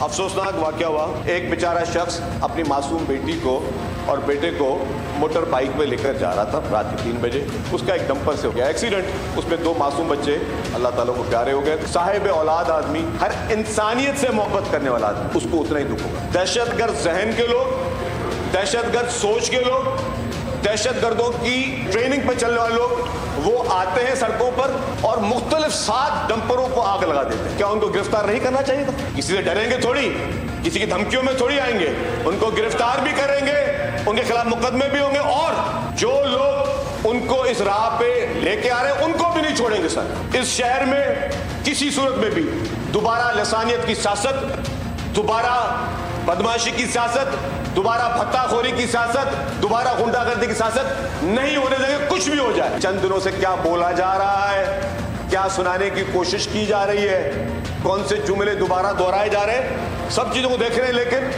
افسوسناک واقعہ ہوا. ایک بیچارہ شخص اپنی معصوم بیٹی کو اور بیٹے کو موٹر بائک پہ لے کر جا رہا تھا رات کے 3 بجے. اس کا ایک ڈمپر سے ہو گیا ایکسیڈنٹ. اس میں 2 معصوم بچے اللہ تعالیٰ کو پیارے ہو گئے. صاحب اولاد آدمی, ہر انسانیت سے محبت کرنے والا آدمی, اس کو اتنا ہی دکھ ہوگا. دہشت گرد ذہن کے لوگ, دہشت گرد سوچ کے لوگ, دہشت گردوں کی ٹریننگ پہ چلنے والے لوگ, وہ آتے ہیں سڑکوں پر اور مختلف 7 ڈمپروں کو آگ لگا دیتے ہیں. کیا ان کو گرفتار نہیں کرنا چاہیے تھا؟ کسی سے ڈریں گے تھوڑی, کسی کی دھمکیوں میں تھوڑی آئیں گے. ان کو گرفتار بھی کریں گے, ان کے خلاف مقدمے بھی ہوں گے, اور جو لوگ ان کو اس راہ پہ لے کے آ رہے ہیں ان کو بھی نہیں چھوڑیں گے. سر, اس شہر میں کسی صورت میں بھی دوبارہ لسانیت کی سیاست, دوبارہ بدماشی کی سیاست, دوبارہ بھتہ خوری کی سیاست, دوبارہ غنڈہ گردی کی سیاست نہیں ہونے دیں گے. کچھ بھی ہو جائے. چند دنوں سے کیا بولا جا رہا ہے, کیا سنانے کی کوشش کی جا رہی ہے, کون سے جملے دوبارہ دہرائے جا رہے ہیں, سب چیزوں کو دیکھ رہے ہیں. لیکن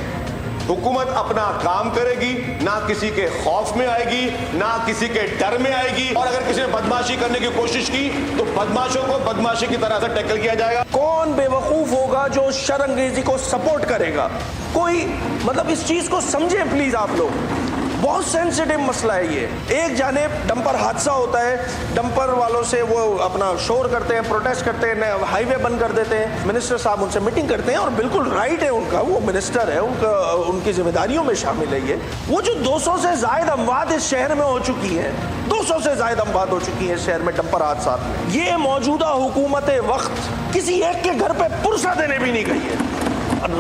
حکومت اپنا کام کرے گی, نہ کسی کے خوف میں آئے گی, نہ کسی کے ڈر میں آئے گی. اور اگر کسی نے بدماشی کرنے کی کوشش کی تو بدماشوں کو بدماشی کی طرح سے ٹیکل کیا جائے گا. کون بے وقوف ہوگا جو شر انگریزی کو سپورٹ کرے گا؟ کوئی مطلب اس چیز کو سمجھیں پلیز آپ لوگ. بہت سینسیٹیو مسئلہ ہے یہ. ایک جانب ڈمپر حادثہ ہوتا ہے, ڈمپر والوں سے وہ اپنا شور کرتے ہیں, پروٹیسٹ کرتے ہیں, ہائی وے بند کر دیتے ہیں. منسٹر صاحب ان سے میٹنگ کرتے ہیں اور بالکل رائٹ ہے ان کا, وہ منسٹر ہے, ان کی ذمہ داریوں میں شامل ہے یہ. وہ جو 200 سے زائد اموات اس شہر میں ہو چکی ہیں, 200 سے زائد اموات ہو چکی ہیں اس شہر میں ڈمپر حادثات میں, یہ موجودہ حکومت وقت کسی ایک کے گھر پہ پرسہ دینے بھی نہیں گئی ہے.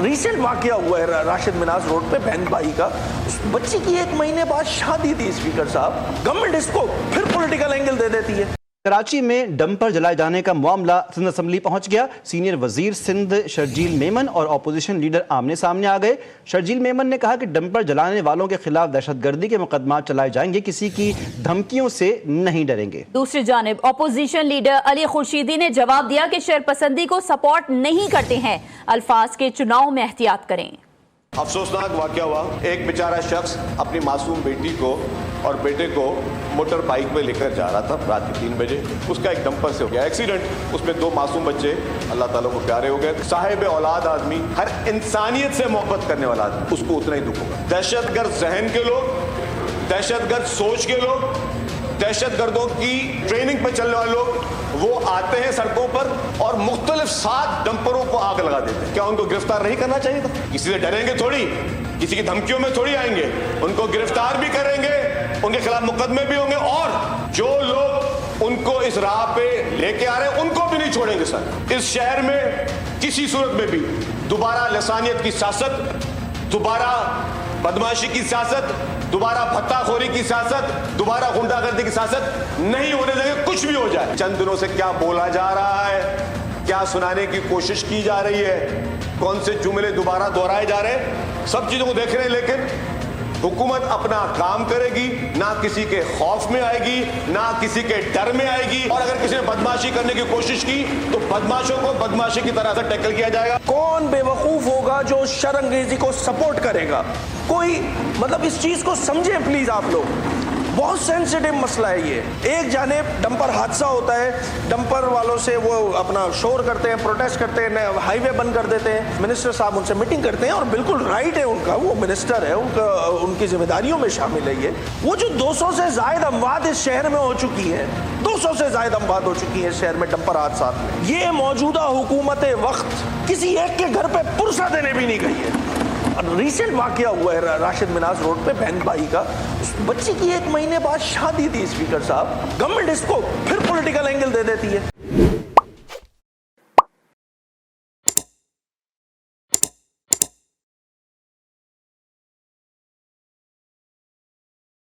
ریسنٹ واقعہ ہوا ہے راشد مناز روڈ پہ, بہن بھائی کا, اس بچی کی 1 مہینے بعد شادی تھی. اسپیکر صاحب, گورنمنٹ اس کو پھر پولیٹیکل اینگل دے دیتی ہے. کراچی میں ڈمپر جلائے جانے کا معاملہ سندھ اسمبلی پہنچ گیا. سینئر وزیر سندھ شرجیل میمن اور اپوزیشن لیڈر آمنے سامنے آ گئے. شرجیل میمن نے کہا کہ ڈمپر جلانے والوں کے خلاف دہشت گردی کے مقدمات چلائے جائیں گے, کسی کی دھمکیوں سے نہیں ڈریں گے. دوسری جانب اپوزیشن لیڈر علی خورشیدی نے جواب دیا کہ شہر پسندی کو سپورٹ نہیں کرتے ہیں, الفاظ کے چناؤ میں احتیاط کریں. افسوسناک واقعہ ہوا. ایک بیچارہ شخص اپنی معصوم بیٹی کو اور بیٹے کو موٹر بائک پہ لے کر جا رہا تھا رات کے 3 بجے. اس کا ایک ڈمپر سے ہو گیا ایکسیڈنٹ. اس میں 2 معصوم بچے اللہ تعالیٰ کو پیارے ہو گئے. صاحب اولاد آدمی, ہر انسانیت سے محبت کرنے والا آدمی, اس کو اتنا ہی دکھ ہوگا. دہشت گرد ذہن کے لوگ, دہشت گرد سوچ کے لوگ, دہشت گردوں کی ٹریننگ پہ چلنے والے لوگ, وہ آتے ہیں سڑکوں پر اور مختلف 7 ڈمپروں کو آگ لگا دیتے ہیں. کیا ان کو گرفتار نہیں کرنا چاہیے تھا؟ کسی سے ڈریں گے تھوڑی, کسی کی دھمکیوں میں تھوڑی آئیں گے. ان کو گرفتار بھی کریں گے, ان کے خلاف مقدمے بھی ہوں گے, اور جو لوگ ان کو اس راہ پہ لے کے آ رہے ہیں ان کو بھی نہیں چھوڑیں گے. سر, اس شہر میں کسی صورت میں بھی دوبارہ لسانیت کی سیاست, دوبارہ بدماشی کی سیاست, دوبارہ بھتہ خوری کی سیاست, دوبارہ غنڈہ گردی کی سیاست نہیں ہونے دیں گے. کچھ بھی ہو جائے. چند دنوں سے کیا بولا جا رہا ہے, کیا سنانے کی کوشش کی جا رہی ہے, کون سے جملے دوبارہ دہرائے جا رہے ہیں, سب چیزوں کو دیکھ رہے ہیں. لیکن حکومت اپنا کام کرے گی, نہ کسی کے خوف میں آئے گی, نہ کسی کے ڈر میں آئے گی. اور اگر کسی نے بدماشی کرنے کی کوشش کی تو بدماشوں کو بدماشی کی طرح سے ٹیکل کیا جائے گا. کون بے وقوف ہوگا جو شر انگریزی کو سپورٹ کرے گا؟ کوئی مطلب اس چیز کو سمجھیں پلیز آپ لوگ. بہت سینسیٹیو مسئلہ ہے یہ. ایک جانب ڈمپر حادثہ ہوتا ہے, ڈمپر والوں سے وہ اپنا شور کرتے ہیں, پروٹیسٹ کرتے ہیں, ہائی وے بند کر دیتے ہیں. منسٹر صاحب ان سے میٹنگ کرتے ہیں اور بالکل رائٹ ہے ان کا, وہ منسٹر ہے, ان کی ذمہ داریوں میں شامل ہے یہ. وہ جو 200 سے زائد اموات اس شہر میں ہو چکی ہیں, 200 سے زائد اموات ہو چکی ہیں اس شہر میں ڈمپر حادثات میں, یہ موجودہ حکومت وقت کسی ایک کے گھر پہ پرسہ دینے بھی نہیں گئی ہے. ریسنٹ واقعہ ہوا ہے راشد مناز روڈ پہ, بہن بھائی کا, اس بچی کی 1 مہینے بعد شادی تھی. اسپیکر صاحب, گورنمنٹ اس کو پھر پولیٹیکل اینگل دے دیتی ہے.